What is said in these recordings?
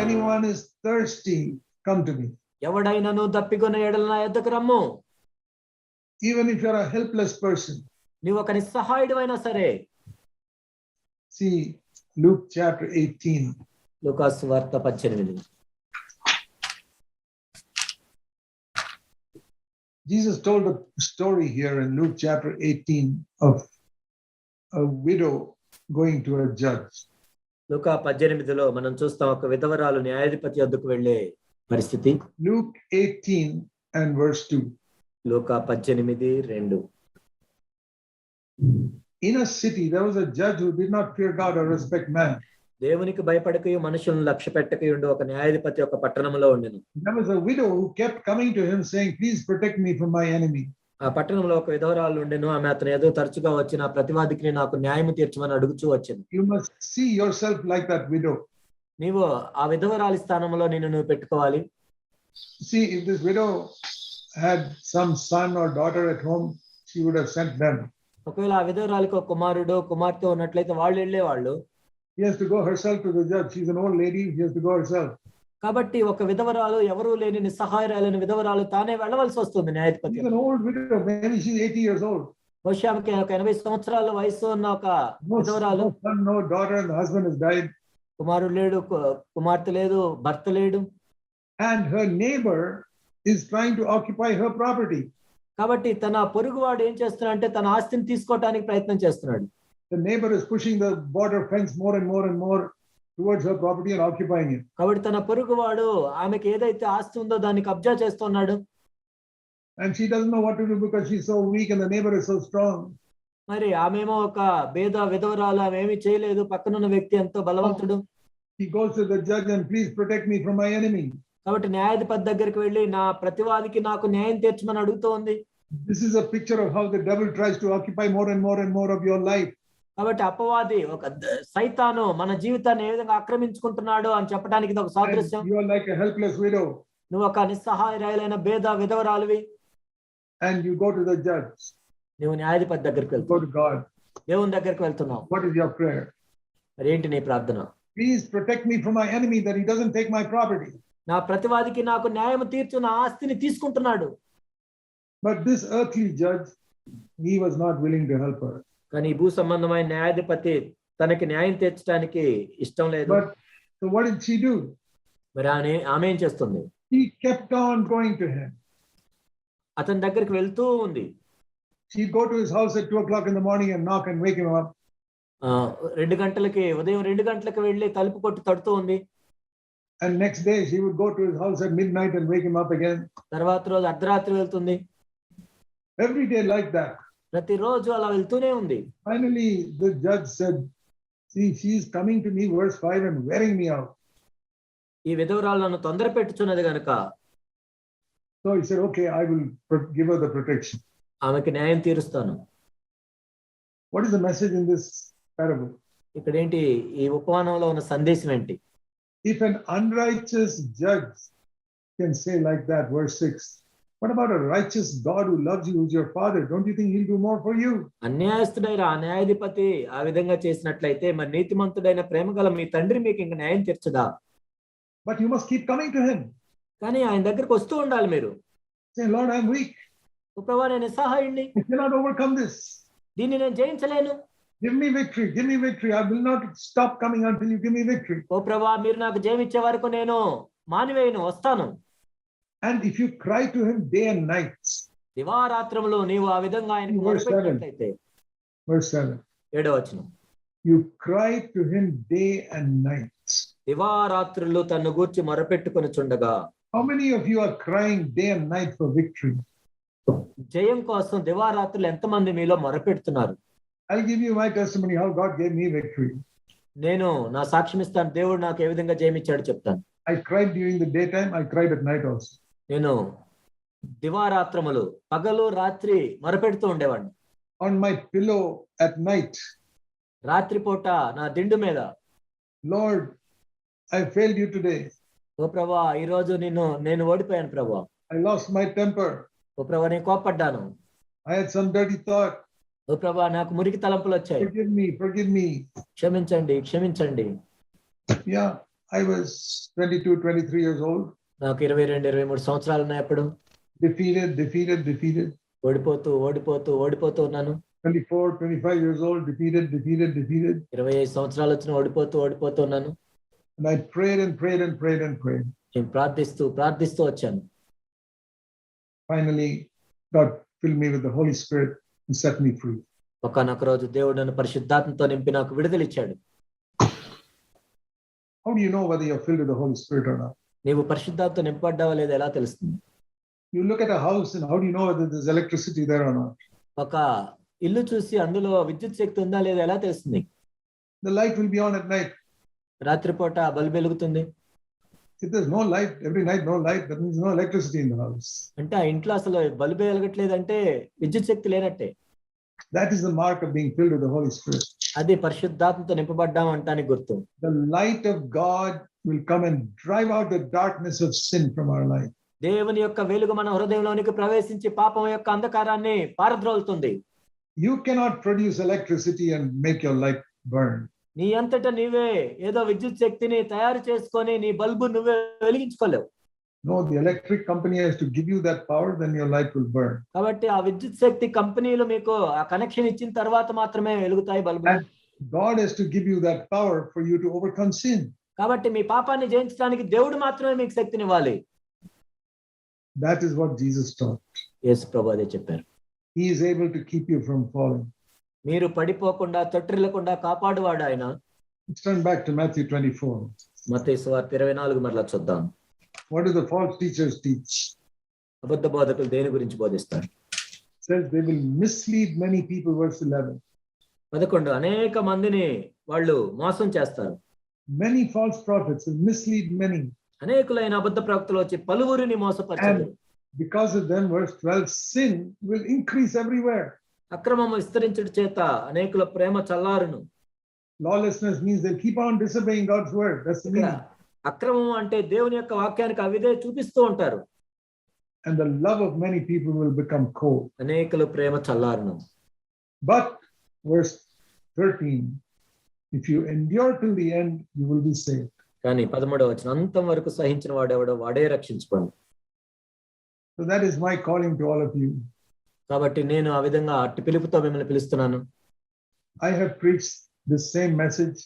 anyone is thirsty, come to me. ఎవడైనను దప్పికొన్న ఎడల నా యొద్దకు రమ్ము. Even if you are a helpless person. నీవు ఒక నిస్సహాయుడివైనా సరే. See Luke chapter 18. లూకా సువార్త 18. Jesus told a story here in Luke chapter 18 of a widow going to a judge. లూకా 18లో మనం చూస్తాం ఒక విధవరాలు న్యాయాధిపతి వద్దకు వెళ్ళే పరిస్థితి. Luke 18 and verse 2. Luka 18:2. In a city there was a judge who did not fear God or respect man. దేవునికి భయపడకయు మనుషులను లక్ష్య పెట్టకయు ఉండు ఒక న్యాయాధిపతి ఒక పట్టణంలో ఉండెను. There was a widow who kept coming to him saying, please protect me from my enemy. ఆ పట్టణంలో ఒక విధవరాలు ఉండెను. ఆమె అతను ఏదో తరచుగా వచ్చి నా ప్రతివాదికి నాకు న్యాయం తీర్చమని అడుగుచూ వచ్చింది. You must see yourself like that widow. నీవు ఆ విధవరాలి స్థానంలో నిన్ను నువ్వు పెట్టుకోవాలి. See, if this widow had some son or daughter at home, she would have sent them. ఒకవేళ ఆ విధవరాలికి ఒక కుమారుడు కుమార్తె ఉన్నట్లయితే వాళ్ళు వెళ్ళేవాళ్ళు. She has to go herself to the judge. She's an old lady. She has to go herself. కాబట్టి ఒక విధవరాలు ఎవరూ లేని నిస్సహాయురాలైన విధవరాలు తానే వెళ్ళవలసి వస్తుంది న్యాయాధిపతి. She's an old widow. Maybe she's 80 years old. బహుశా ఆమెకి ఒక 80 సంవత్సరాల వయసు ఉన్న ఒక విధవరాలు. No son, no daughter, and the husband has died. కుమారుడు లేడు, కుమార్తె లేదు, భర్త లేడు. And her neighbor is trying to occupy her property. కాబట్టి తన పొరుగువాడు ఏం చేస్తున్నాడంటే తన ఆస్తిని తీసుకోవడానికి ప్రయత్నం చేస్తున్నాడు. The neighbor is pushing the border fence more and more and more towards her property and occupying it. కాబట్టి తన పొరుగువాడు ఆమెకి ఏదైతే ఆస్తి ఉందో దాన్ని కబ్జా చేస్తున్నాడు. And she doesn't know what to do because she's so weak and the neighbor is so strong. మరి ఆమెమో ఒక విధవరాలు, ఆమె ఏమీ చేయలేదు, పక్కనున్న వ్యక్తి ఎంతో బలవంతుడు. He goes to the judge and please protect me from my enemy. కాబట్టి న్యాయాధిపతి దగ్గరికి వెళ్ళి నా ప్రతివాదికి నాకు న్యాయం తీర్చమని అడుగుతోంది. This is a picture of how the devil tries to occupy more and more and more of your life. కాబట్టి అపవాది ఒక సైతాను మన జీవితాన్ని ఏ విధంగా ఆక్రమించుకుంటున్నాడు అని చెప్పడానికి ఇది ఒక సాదృశ్యం. You are like a helpless widow. నువ్వు ఒక నిస్సహాయురాలైన విధవరాలివి. And you go to the judge. నువ్వు న్యాయాధిపతి దగ్గరికి వెళ్తావు. Go to God. దేవుని దగ్గరికి వెళ్తున్నావు. What is your prayer? మరి ఏంటి నీ ప్రార్థన? Please protect me from my enemy that he doesn't take my property. నా ప్రతివాదికి నాకు న్యాయం తీర్చు, నా ఆస్తిని తీసుకుంటున్నాడు. But this earthly judge, he was not willing to help her. కానీ భూ సంబంధమైన న్యాయాధిపతి తనకి న్యాయం తీర్చడానికి ఇష్టం లేదు. But so what did she do? మరి ఆమె ఏం చేస్తుంది? She kept on going to him. అతని దగ్గరికి వెళ్తూ ఉంది. She'd go to his house at 2:00 in the morning and knock and wake him up. ఉదయం 2 గంటలకు వెళ్ళి తలుపు కొట్టి తడుతూ ఉంది. And next day she would go to his house at midnight and wake him up again. తర్వాత రోజు అర్ధరాత్రి వెళ్తుంది. Every day like that. ప్రతిరోజు అలా వెళ్తూనే ఉంది. Finally the judge said, see, she's coming to me, verse 5, and wearing me out. ఈ విధవరాలు నన్ను తొందర పెట్టుచున్నది గనుక. So he said, okay, I will give her the protection. ఆమెకి న్యాయం తీరుస్తాను. What is the message in this parable? ఇక్కడ ఏంటి ఈ ఉపమానంలో ఉన్న సందేశం ఏంటి? If an unrighteous judge can say like that, verse 6, what about a righteous God who loves you, who's your father? Don't you think he'll do more for you? అన్యాయస్తుడైన ఆ న్యాయాధిపతి ఆ విధంగా చేసినట్లయితే మరి నీతిమంతుడైన ప్రేమగల మీ తండ్రి మీకు ఇంకా న్యాయం తీర్చదా? But you must keep coming to him. కానీ ఆయన దగ్గరికి వస్తూ ఉండాలి మీరు. Say, Lord, I'm weak. ఓ ప్రభువా నేను నిస్సహాయుడిని. I cannot overcome this. దీన్ని నేను జయించలేను. Give me victory. Give me victory. I will not stop coming until you give me victory. ఓ ప్రభువా మీరు నాకు జయం ఇచ్చే వరకు నేను మానివేయను, వస్తాను. And if you cry to him day and night. దివారాత్రములో నీవు ఆ విధంగా ఆయనకు మొరపెట్టినట్లయితే. Verse 7. 7వ వచనం. You cry to him day and night. దివారాత్రులు తన్ను గూర్చి మొరపెట్టుకొనుచుండగా. How many of you are crying day and night for victory? జయం కోసం దివారాత్రులు ఎంతమంది మీలో మొరపెడుతున్నారు? I'll give you my testimony how God gave me victory. నేను నా సాక్ష్యం ఇస్తాను, దేవుడు నాకు ఏ విధంగా జయం ఇచ్చాడు చెప్తాను. I cried during the daytime, I cried at night also. నేను దివారాత్రములు పగలు రాత్రి మొరపెడుతూ ఉండేవాడిని. On my pillow at night. రాత్రిపూట నా దిండు మీద. Lord, I failed you today. ఓ ప్రభువా ఈ రోజు నేను ఓడిపోయాను ప్రభువా. I lost my temper. ఓ ప్రభువా నేను కోపడ్డాను. I had some dirty thought. ఓ ప్రభువా నాకు మురికి తలంపులు వచ్చాయి. Forgive me. క్షమించండి క్షమించండి. Yeah, I was 22, 23 years old. నాకు 22-23 సంవత్సరాలు ఉన్నాయి అప్పుడు. Defeated. ఓడిపోతూ ఉన్నాను. 24, 25 years old, defeated. 25 సంవత్సరాలు వచ్చిన ఓడిపోతూ ఉన్నాను. And I prayed. నేను ప్రార్థిస్తూ వచ్చాను. Finally, God filled me with the Holy Spirit and set me free. ఒకానొక రోజు దేవుడు నన్ను పరిశుద్ధాత్మతో నింపి నాకు విడుదల ఇచ్చాడు. How do you know whether you're filled with the Holy Spirit or not? నీవు పరిశుద్ధాత్మతో నింపబడ్డావా లేదా ఎలా తెలుస్తుంది? You look at a house and how do you know whether there's electricity there or not? ఒక ఇల్లు చూసి అందులో విద్యుత్ శక్తి ఉందా లేదా ఎలా తెలుస్తుంది? The light will be on at night. రాత్రిపూట బల్బు వెలుగుతుంది. If there's no light, every night no light, that means no electricity in the house. అంటే ఆ ఇంట్లో అసలు బల్బు వెలగట్లేదంటే విద్యుత్ శక్తి లేనట్టే. That is the mark of being filled with the Holy Spirit. అది పరిశుద్ధాత్మతో నింపబడ్డాం అంటానికి గుర్తు. The light of God will come and drive out the darkness of sin from our life. దేవుని యొక్క వెలుగు మన హృదయంలోనికి ప్రవేశించి పాపం యొక్క అంధకారాన్ని పారద్రోలుతుంది. You cannot produce electricity and make your light burn. నీ అంతటా నీవే ఏదో విద్యుత్ శక్తిని తయారు చేసుకొని నీ బల్బు నువ్వే వెలిగించుకోలేవు. No, the electric company has to give you that power, then your light will burn. కాబట్టి ఆ విద్యుత్ శక్తి కంపెనీలు మీకు ఆ కనెక్షన్ ఇచ్చిన తర్వాత మాత్రమే వెలుగుతాయి బల్బులు. And God has to give you that power for you to overcome sin. కాబట్టి మీ పాపాన్ని జయించడానికి దేవుడు మాత్రమే మీకు శక్తినివ్వాలి. That is what Jesus taught. యేసు ప్రభువు అదే చెప్పారు. He is able to keep you from falling. మీరు పడిపోకుండా తొట్టిల్లకుండా కాపాడువాడు ఆయన. Let's turn back to Matthew 24. మత్తయి సువార్త 24 మరలా చూద్దాం. What do the false teachers teach? అబద్ధ బోధకులు దేని గురించి బోధిస్తారు? It says they will mislead many people, verse 11. 11 అనేక మందిని వాళ్ళు మోసం చేస్తారు. Many false prophets will mislead many. అనేకులైన అబద్ధ ప్రవక్తలు వచ్చి పలువురిని మోసపరచారు. And because of them, verse 12, sin will increase everywhere. అక్రమము విస్తరించుట చేత అనేకుల ప్రేమ చల్లారును. Lawlessness means they'll keep on disobeying God's word. That's the meaning. అక్రమం అంటే దేవుని యొక్క వాక్యానికి అవిధే చూపిస్తూ ఉంటారు. And the love of many people will become cold. అనేకుల ప్రేమ చల్లారును. But verse 13, if you endure till the end, you will be saved. కానీ 13వ వచనం అంతం వరకు సహించిన వాడెవడో వాడే రక్షించుకోండి. So that is my calling to all of you. కాబట్టి నేను ఆ విధంగా అట్టి పిలుపుతో మిమ్మల్ని పిలుస్తున్నాను. I have preached the same message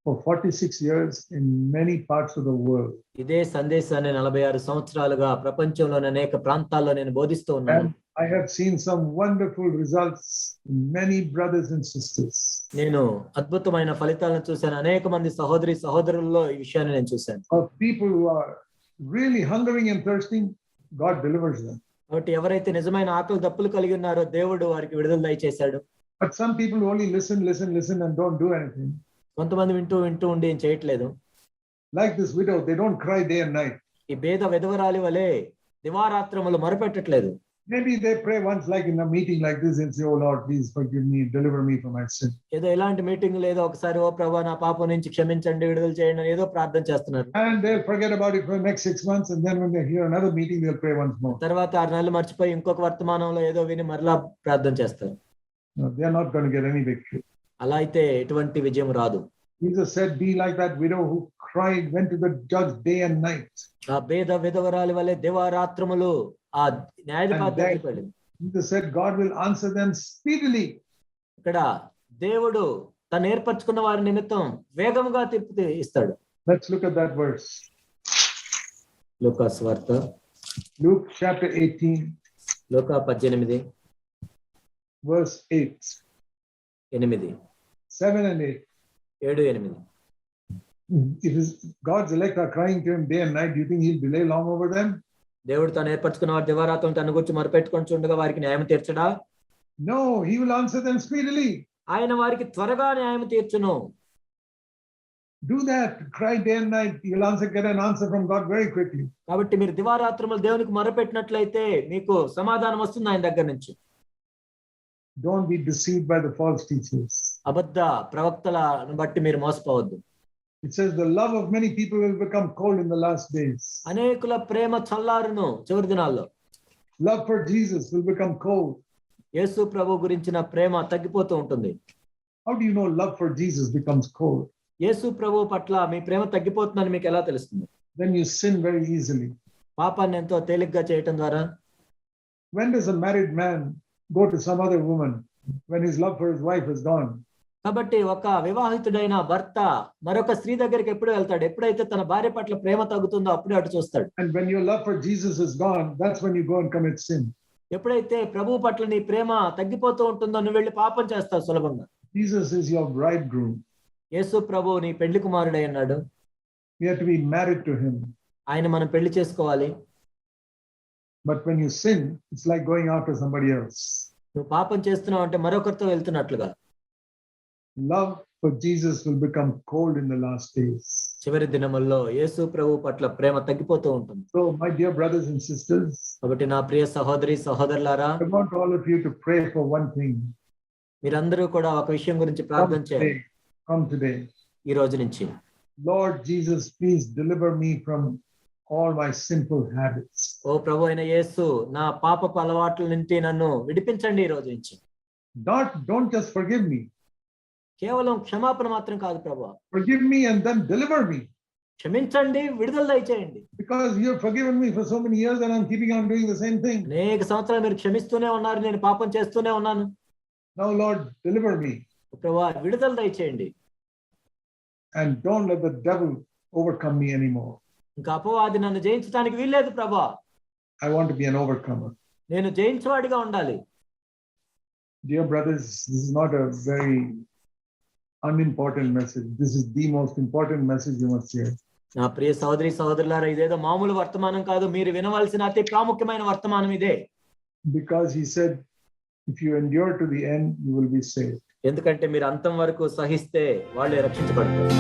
for 46 years in many parts of the world. ఇదే సందేశాన్ని 46 సంవత్సరాలుగా ప్రపంచంలోని అనేక ప్రాంతాల్లో నేను బోధిస్తూ ఉన్నాను. And I have seen some wonderful results in many brothers and sisters. నేను అద్భుతమైన ఫలితాలను చూశాను. అనేక మంది సహోదరుల్లో ఈ విషయాన్ని నేను చూశాను. Of people who are really hungering and thirsting, God delivers them. కాబట్టి ఎవరైతే నిజమైన ఆకలి దప్పులు కలిగి ఉన్నారో దేవుడు వారికి విడుదల దయచేశాడు. But some people only listen and don't do anything. కొంతమంది వింటూ ఉండి ఏం చేయట్లేదు. Like this widow, they don't cry day and night. ఈ పేద విధవరాలి వలె దివారాత్రములు మొరపెట్టట్లేదు. Maybe they pray once, like in a meeting like this, and say, "Oh Lord, please forgive me, deliver me from my sin." ఏదో ఇలాంటి meeting లేదో ఒకసారి ఓ ప్రభువా నా పాపం నుంచి క్షమించండి విడుదల చేయండి అని ఏదో ప్రార్థన చేస్తున్నారు. And they'll forget about it for the next 6 months, and then when they hear another meeting, they'll pray once more. తర్వాత 6 నెలలు మర్చిపోయి ఇంకొక వర్తమానంలో ఏదో విని మరలా ప్రార్థన చేస్తారు. No, they are not going to get any victory. అలా అయితే ఎటువంటి విజయం రాదు. Jesus said, "Be like that widow who cried, went to the judge day and night." ఆ పేద విధవరాలి వలె దివారాత్రములు ఆ న్యాయాధిపతి దగ్గరికి వెళ్ళింది. Jesus said, "God will answer them speedily." ఇక్కడ దేవుడు తను ఏర్పరచుకున్న వారి నిమిత్తం వేగముగా తీర్పు ఇస్తాడు. Let's look at that verse. లూకా సువార్త Luke chapter 18, Luka 18 verse 8. 8 7 and 8. 7, 8. If God's elect are crying to him day and night, do you think he'll delay long over them? దేవుడు తను ఏర్పరచుకున్న వారి దివారాత్రం తన గురించి మొరపెట్టుకొని చూడగా వారికి న్యాయం తీర్చడా? No, he will answer them speedily. ఆయన వారికి త్వరగా న్యాయం తీర్చును. Do that, cry day and night, you'll get an answer from God very quickly. కాబట్టి మీరు దివారాత్రములు దేవునికి మొరపెట్టినట్లయితే మీకు సమాధానం వస్తుంది ఆయన దగ్గర నుంచి. Don't be deceived by the false teachers. అబద్ధ ప్రవక్తలను బట్టి మీరు మోసపోవద్దు. It says the love of many people will become cold in the last days. అనేకుల ప్రేమ చల్లారును చివరి దినాల్లో. Love for Jesus will become cold. యేసు ప్రభు గురించిన ప్రేమ తగ్గిపోతూ ఉంటుంది. How do you know love for Jesus becomes cold? యేసు ప్రభువు పట్ల మీ ప్రేమ తగ్గిపోతుందని మీకు ఎలా తెలుస్తుంది? Then you sin very easily. పాపాన్ని ఎంతో తేలిగ్గా చేయటం ద్వారా. When does a married man go to some other woman when his love for his wife is gone? కాబట్టి ఒక వివాహితుడైన భర్త మరొక స్త్రీ దగ్గరికి ఎప్పుడు వెళ్తాడు? ఎప్పుడైతే తన భార్య పట్ల ప్రేమ తగ్గుతుందో అప్పుడే అటు చూస్తాడు. And when your love for Jesus is gone, that's when you go and commit sin. ఎప్పుడైతే ప్రభువు పట్ల నీ ప్రేమ తగ్గిపోతూ ఉంటుందో నువ్వు వెళ్ళి పాపం చేస్తావు సులభంగా. Jesus is your bridegroom. యేసు ప్రభువు నీ పెళ్లి కుమారుడై ఉన్నాడు. We have to be married to him. ఆయన మనం పెళ్లి చేసుకోవాలి. But when you sin, it's like going after somebody else. నువ్వు పాపం చేస్తున్నావు అంటే మరొకరితో వెళ్తున్నట్లుగా. Love for Jesus will become cold in the last days. చివరి దినముల్లో యేసు ప్రభువు పట్ల ప్రేమ తగ్గిపోతూ ఉంటుంది. So my dear brothers and sisters, కాబట్టి నా ప్రియ సహోదరి సహోదరులారా, I want all of you to pray for one thing. మీరందరూ కూడా ఒక విషయం గురించి ప్రార్థన చేయండి. Come today. ఈ రోజు నుంచి, Lord Jesus, please deliver me from all my sinful habits. ఓ ప్రభు అయిన యేసు, నా పాపపు అలవాట్ల నుండి నన్ను విడిపించండి ఈ రోజు నుంచి. Don't just forgive me. కేవలం క్షమాపణ మాత్రం కాదు ప్రభు. Forgive me and then deliver me. క్షమించండి, విడుదల దయచేయండి. Because you have forgiven me for so many years and I'm keeping on doing the same thing. అనేక సంవత్సరాలు మీరు క్షమిస్తూనే ఉన్నారు, నేను పాపం చేస్తూనే ఉన్నాను. Now Lord, deliver me. ప్రభు విడుదల దయచేయండి. And don't let the devil overcome me anymore. ఇంకా అపవాది నన్ను జయించడానికి వీల్లేదు ప్రభు. I want to be an overcomer. నేను జయించేవాడిగా ఉండాలి. Dear brothers, this is not a very unimportant message. This is the most important message you must hear. నా ప్రియ సహోదరి సహోదరులారా, ఇదేదో మామూలు వర్తమానం కాదు, మీరు వినవలసిన అతి ప్రాముఖ్యమైన వర్తమానం ఇదే. Because he said, if you endure to the end, you will be saved. ఎందుకంటే మీరు అంతం వరకు సహిస్తే వాళ్ళే రక్షించబడతారు.